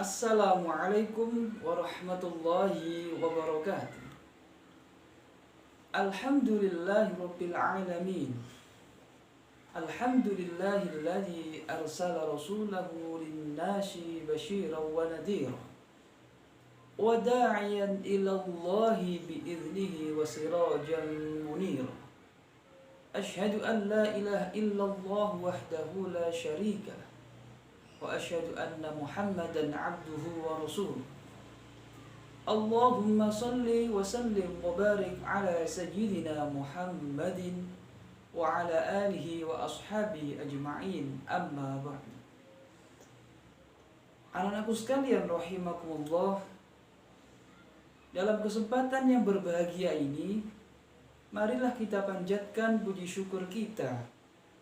Assalamualaikum warahmatullahi wabarakatuh. Alhamdulillahi rabbil alamin. Alhamdulillahilladzi arsala rasulahu linnasi basyiran wa nadhira wa da'iyan ila Allahi bi'idhnihi wa sirajan munira. Asyhadu an la ilaha illallah wahdahu la syarika lah wa asyhadu anna Muhammadan abduhu wa rasuluh. Allahumma salli wa sallim wa barik ala sayyidina Muhammadin wa ala alihi wa ashabihi ajma'in, amma ba'd. Anak-anakku sekalian rahimakumullah, dalam kesempatan yang berbahagia ini, marilah kita panjatkan puji syukur kita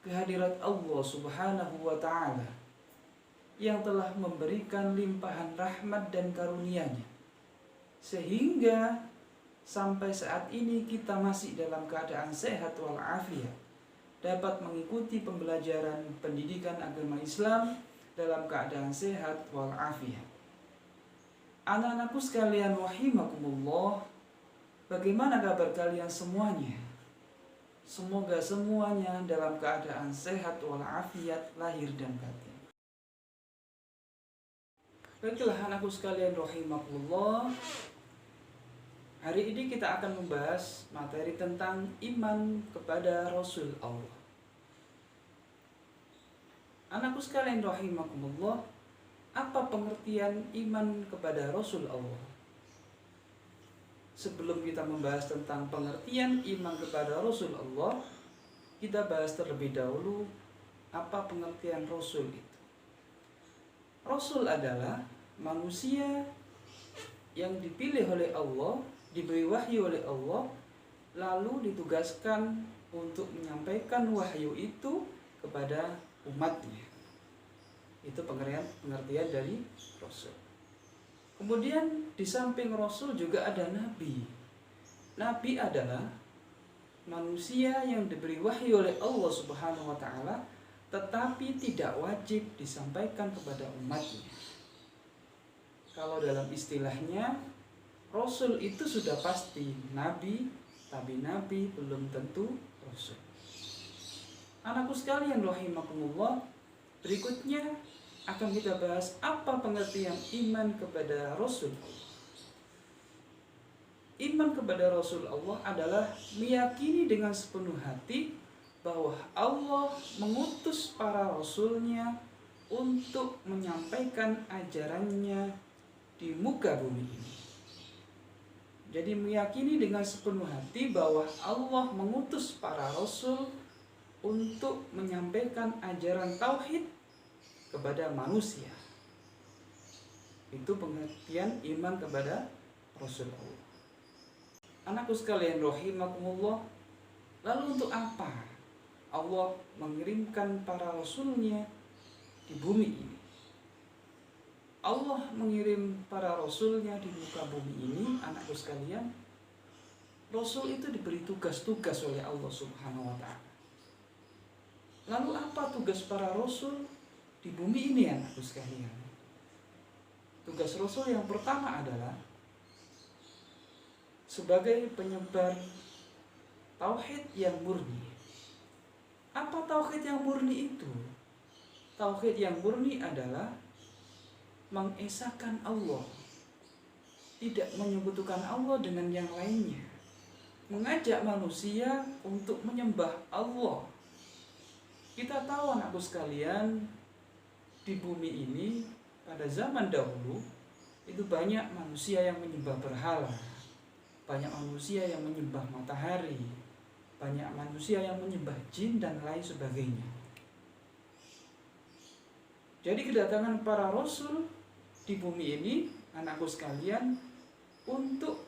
kehadirat Allah Subhanahu wa ta'ala yang telah memberikan limpahan rahmat dan karunia-Nya, sehingga sampai saat ini kita masih dalam keadaan sehat walafiat, dapat mengikuti pembelajaran pendidikan agama Islam dalam keadaan sehat walafiat. Anak-anakku sekalian rahimakumullah, bagaimana kabar kalian semuanya? Semoga semuanya dalam keadaan sehat walafiat lahir dan batin. Baiklah anakku sekalian rahimakumullah, hari ini kita akan membahas materi tentang iman kepada Rasul Allah. Anakku sekalian rahimakumullah, apa pengertian iman kepada Rasul Allah? Sebelum kita membahas tentang pengertian iman kepada Rasul Allah, kita bahas terlebih dahulu apa pengertian Rasul itu. Rasul adalah manusia yang dipilih oleh Allah, diberi wahyu oleh Allah, lalu ditugaskan untuk menyampaikan wahyu itu kepada umatnya. Itu pengertian dari Rasul. Kemudian di samping Rasul juga ada Nabi. Nabi adalah manusia yang diberi wahyu oleh Allah Subhanahu wa ta'ala, tetapi tidak wajib disampaikan kepada umatnya. Kalau dalam istilahnya, Rasul itu sudah pasti Nabi, tapi Nabi belum tentu Rasul. Anakku sekalian rahimakumullah, berikutnya akan kita bahas apa pengertian iman kepada Rasul Allah. Iman kepada Rasul Allah adalah meyakini dengan sepenuh hati bahwa Allah mengutus para rasulnya untuk menyampaikan ajarannya di muka bumi ini. Jadi meyakini dengan sepenuh hati bahwa Allah mengutus para rasul untuk menyampaikan ajaran tauhid kepada manusia. Itu pengertian iman kepada Rasul Allah. Anakku sekalian rahimakumullah, lalu untuk apa Allah mengirimkan para rasulnya di bumi ini? Allah mengirim para rasulnya di muka bumi ini, anakku sekalian. Rasul itu diberi tugas-tugas oleh Allah Subhanahu wa ta'ala. Lalu apa tugas para rasul di bumi ini, anakku sekalian? Tugas rasul yang pertama adalah sebagai penyebar tauhid yang murni. Apa tauhid yang murni itu? Tauhid yang murni adalah mengesahkan Allah, tidak menyekutukan Allah dengan yang lainnya, mengajak manusia untuk menyembah Allah. Kita tahu anakku sekalian, di bumi ini pada zaman dahulu itu banyak manusia yang menyembah berhala, banyak manusia yang menyembah matahari, banyak manusia yang menyembah jin dan lain sebagainya. Jadi kedatangan para rasul di bumi ini, anakku sekalian, untuk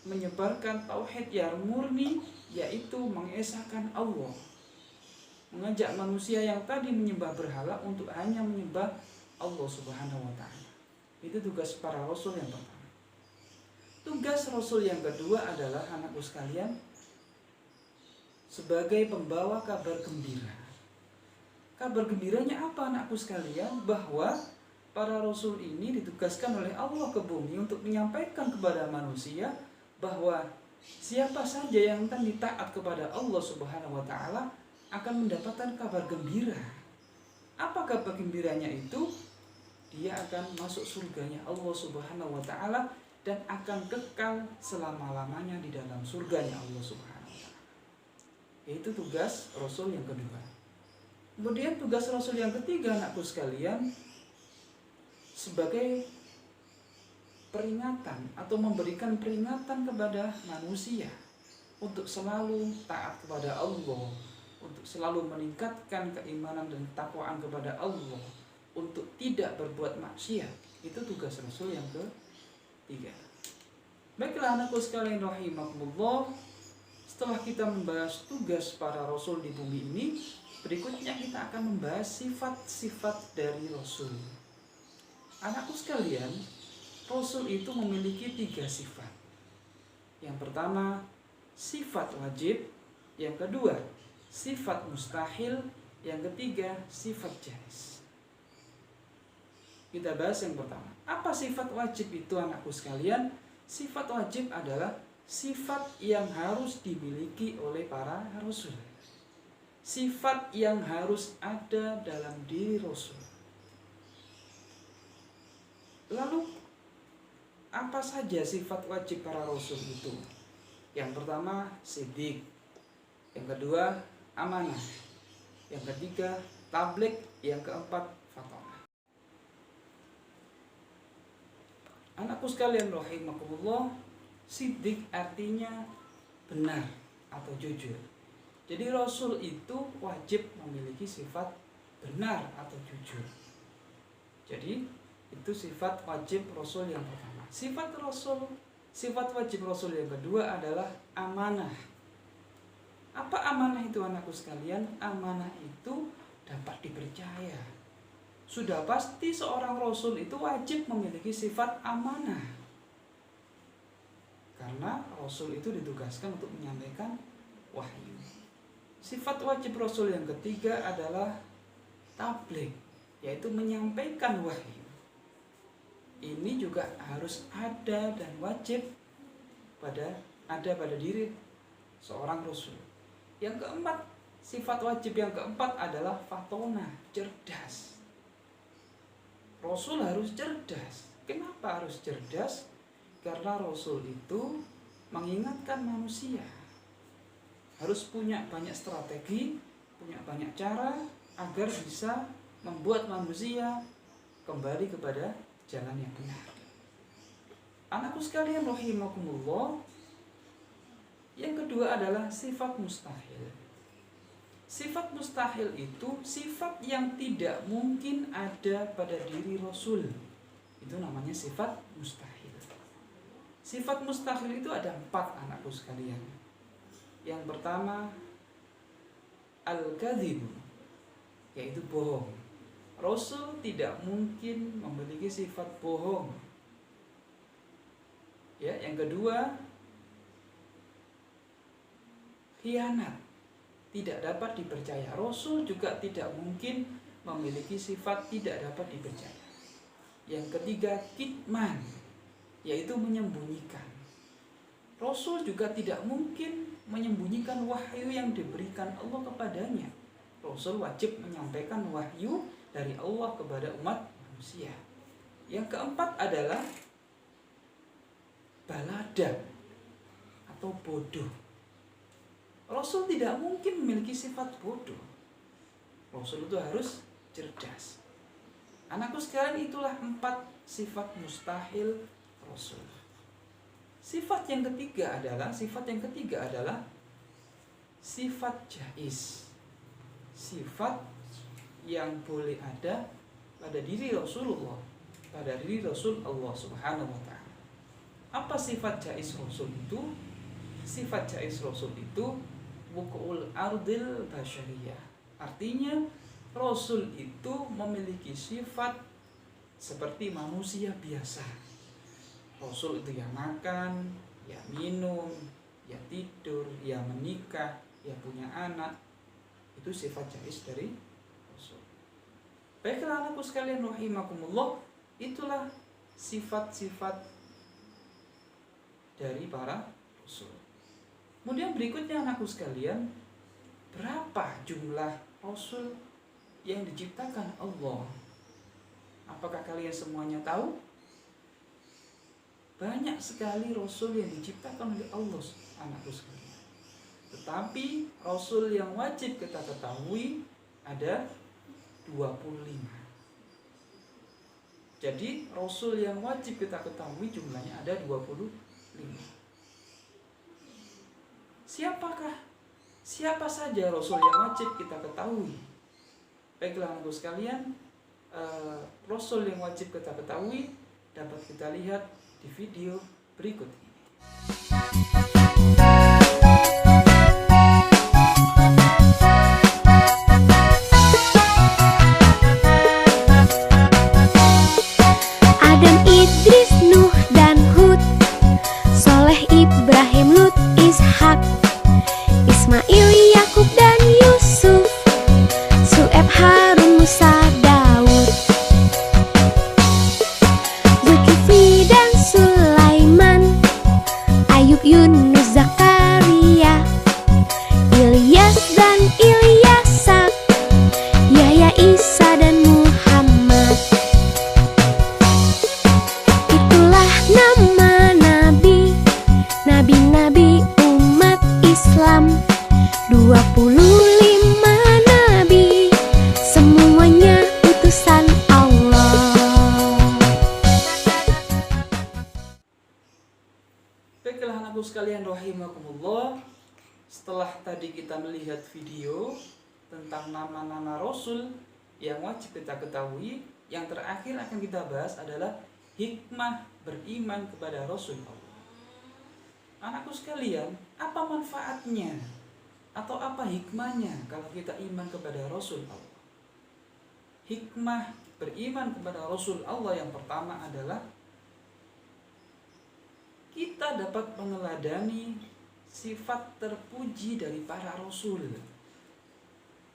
menyebarkan tauhid yang murni, yaitu mengesahkan Allah, mengajak manusia yang tadi menyembah berhala untuk hanya menyembah Allah Subhanahu wa ta'ala. Itu tugas para rasul yang pertama. Tugas rasul yang kedua adalah, anakku sekalian, sebagai pembawa kabar gembira. Kabar gembiranya apa, anakku sekalian? Bahwa para rasul ini ditugaskan oleh Allah ke bumi untuk menyampaikan kepada manusia bahwa siapa saja yang akan ditaat kepada Allah Subhanahu wa taala akan mendapatkan kabar gembira. Apa kabar gembiranya itu? Dia akan masuk surganya Allah Subhanahu wa taala dan akan kekal selama-lamanya di dalam surganya Allah Subhanahu wa taala. Yaitu tugas rasul yang kedua. Kemudian tugas rasul yang ketiga, anakku sekalian, sebagai peringatan atau memberikan peringatan kepada manusia untuk selalu taat kepada Allah, untuk selalu meningkatkan keimanan dan ketakwaan kepada Allah, untuk tidak berbuat maksiat. Itu tugas rasul yang ketiga. Baiklah anakku sekalian rahimakumullah, setelah kita membahas tugas para rasul di bumi ini, berikutnya kita akan membahas sifat-sifat dari rasul. Anakku sekalian, rasul itu memiliki 3 sifat. Yang pertama, sifat wajib. Yang kedua, sifat mustahil. Yang ketiga, sifat jaiz. Kita bahas yang pertama. Apa sifat wajib itu, anakku sekalian? Sifat wajib adalah sifat yang harus dimiliki oleh para rasul. Sifat yang harus ada dalam diri rasul. Lalu apa saja sifat wajib para rasul itu? Yang pertama, siddiq. Yang kedua, amanah. Yang ketiga, tabligh. Yang keempat, fatonah. Anakku sekalian rahimakumullah, siddiq artinya benar atau jujur. Jadi rasul itu wajib memiliki sifat benar atau jujur. Jadi itu sifat wajib rasul yang pertama. Sifat wajib rasul yang kedua adalah amanah. Apa amanah itu, anakku sekalian? Amanah itu dapat dipercaya. Sudah pasti seorang rasul itu wajib memiliki sifat amanah. Karena rasul itu ditugaskan untuk menyampaikan wahyu. Sifat wajib rasul yang ketiga adalah tabligh, yaitu menyampaikan wahyu. Ini juga harus ada dan wajib ada pada diri seorang rasul. Yang keempat, sifat wajib yang keempat adalah fatonah, cerdas. Rasul harus cerdas. Kenapa harus cerdas? Karena rasul itu mengingatkan manusia. Harus punya banyak strategi, punya banyak cara agar bisa membuat manusia kembali kepada jalan yang benar. Anakku sekalian rahimakumullah, yang kedua adalah sifat mustahil. Sifat mustahil itu sifat yang tidak mungkin ada pada diri rasul. Itu namanya sifat mustahil. Sifat mustahil itu ada 4, anakku sekalian. Yang pertama, al-kadhib, yaitu bohong. Rasul tidak mungkin memiliki sifat bohong. Ya, yang kedua, khianat, tidak dapat dipercaya. Rasul juga tidak mungkin memiliki sifat tidak dapat dipercaya. Yang ketiga, kitman, yaitu menyembunyikan. Rasul juga tidak mungkin menyembunyikan wahyu yang diberikan Allah kepadanya. Rasul wajib menyampaikan wahyu dari Allah kepada umat manusia. Yang keempat adalah balada atau bodoh. Rasul tidak mungkin memiliki sifat bodoh. Rasul itu harus cerdas. Anakku sekalian, itulah 4 sifat mustahil Rasul. Sifat yang ketiga adalah sifat jaiz. Sifat yang boleh ada pada diri Rasulullah, pada diri Rasul Allah Subhanahu wa taala. Apa sifat jaiz Rasul itu? Sifat jaiz Rasul itu wuqul ardil basyariyah. Artinya Rasul itu memiliki sifat seperti manusia biasa. Rasul itu ya makan, ya minum, ya tidur, ya menikah, ya punya anak. Itu sifat jaiz dari Rasul. Baiklah anakku sekalian rahimakumullah, itulah sifat-sifat dari para rasul. Kemudian berikutnya anakku sekalian, berapa jumlah rasul yang diciptakan Allah? Apakah kalian semuanya tahu? Banyak sekali rasul yang diciptakan oleh Allah, anakku sekalian. Tetapi rasul yang wajib kita ketahui ada 25. Jadi rasul yang wajib kita ketahui jumlahnya ada 25. Siapa saja rasul yang wajib kita ketahui? Baiklah anakku sekalian, rasul yang wajib kita ketahui dapat kita lihat di video berikut ini. Adam, Idris, Nuh, dan Hud, Soleh, Ibrahim, Lut, Ishak, Ismail, Yakub, dan Yusuf, Su'eb, Harun, Musa, Daud, Zulkifli dan Sulaiman, Ayub, Yunus, Zakaria, Ilyas dan Ilyasak, Yahya, Isa, dan Muhammad. Itulah nama nabi-nabi umat Islam. 25 nabi, semuanya utusan Allah. Baiklah anakku sekalian rahimakumullah, setelah tadi kita melihat video tentang nama-nama rasul yang wajib kita ketahui, yang terakhir akan kita bahas adalah hikmah beriman kepada rasul Allah. Anakku sekalian, apa manfaatnya atau apa hikmahnya kalau kita iman kepada rasul Allah? Hikmah beriman kepada rasul Allah yang pertama adalah kita dapat meneladani sifat terpuji dari para rasul.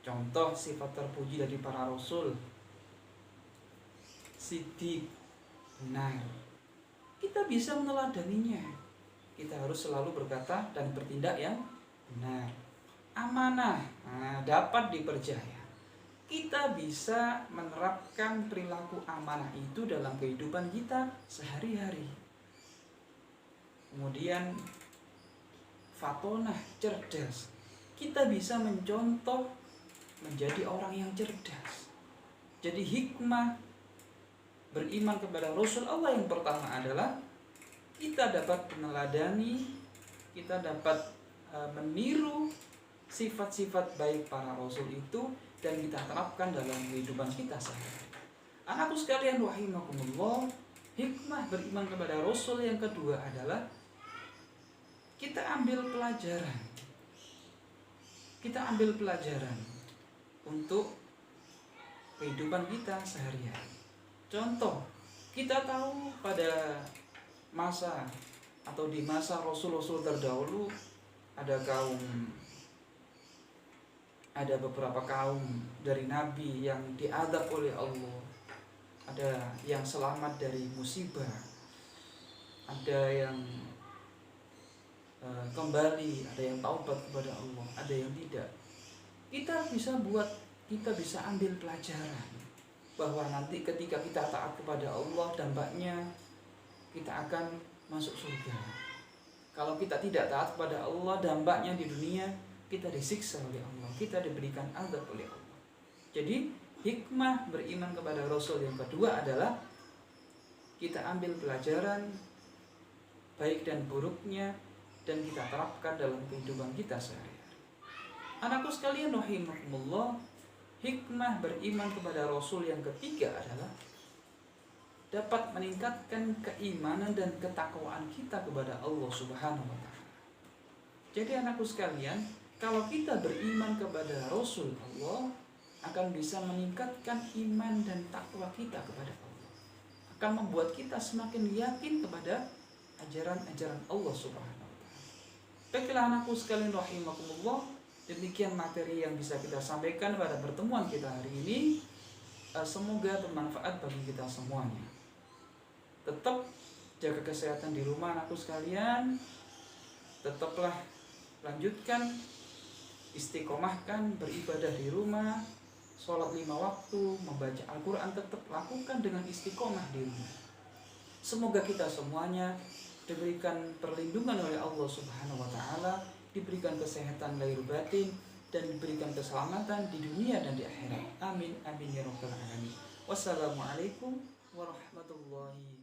Contoh sifat terpuji dari para rasul: Siddiq, benar. Kita bisa meneladaninya. Kita harus selalu berkata dan bertindak yang benar. Amanah, dapat dipercaya. Kita bisa menerapkan perilaku amanah itu dalam kehidupan kita sehari-hari. Kemudian fatonah, cerdas. Kita bisa mencontoh menjadi orang yang cerdas. Jadi hikmah beriman kepada Rasul Allah yang pertama adalah kita dapat meneladani, kita dapat meniru sifat-sifat baik para Rasul itu dan kita terapkan dalam kehidupan kita sehari-hari. Anakku sekalian rahimakumullah, hikmah beriman kepada Rasul yang kedua adalah kita ambil pelajaran. Kita ambil pelajaran untuk kehidupan kita sehari-hari. Contoh, kita tahu pada masa atau di masa Rasul-Rasul terdahulu ada beberapa kaum dari Nabi yang diazab oleh Allah, ada yang selamat dari musibah, ada yang kembali, ada yang taubat kepada Allah, ada yang tidak. Kita bisa ambil pelajaran bahwa nanti ketika kita taat kepada Allah, dampaknya kita akan masuk surga. Kalau kita tidak taat kepada Allah, dampaknya di dunia kita disiksa oleh Allah, kita diberikan azab oleh Allah. Jadi hikmah beriman kepada Rasul yang kedua adalah kita ambil pelajaran baik dan buruknya dan kita terapkan dalam kehidupan kita sehari-hari. Anakku sekalian rahimakumullah, hikmah beriman kepada Rasul yang ketiga adalah dapat meningkatkan keimanan dan ketakwaan kita kepada Allah Subhanahu wa Ta'ala. Jadi anakku sekalian, kalau kita beriman kepada Rasul Allah, akan bisa meningkatkan iman dan takwa kita kepada Allah, akan membuat kita semakin yakin kepada ajaran-ajaran Allah Subhanahu wa Ta'ala. Baiklah anakku sekalian rahimakumullah, demikian materi yang bisa kita sampaikan pada pertemuan kita hari ini. semoga bermanfaat bagi kita semuanya. Tetap jaga kesehatan di rumah anakku sekalian. Tetaplah lanjutkan, istiqomahkan beribadah di rumah, sholat 5 waktu, membaca Al-Quran, tetap lakukan dengan istiqomah di rumah. Semoga kita semuanya diberikan perlindungan oleh Allah Subhanahu wa Ta'ala, diberikan kesehatan lahir batin, dan diberikan keselamatan di dunia dan di akhirat. Amin amin ya rabbal alamin. Wassalamualaikum warahmatullahi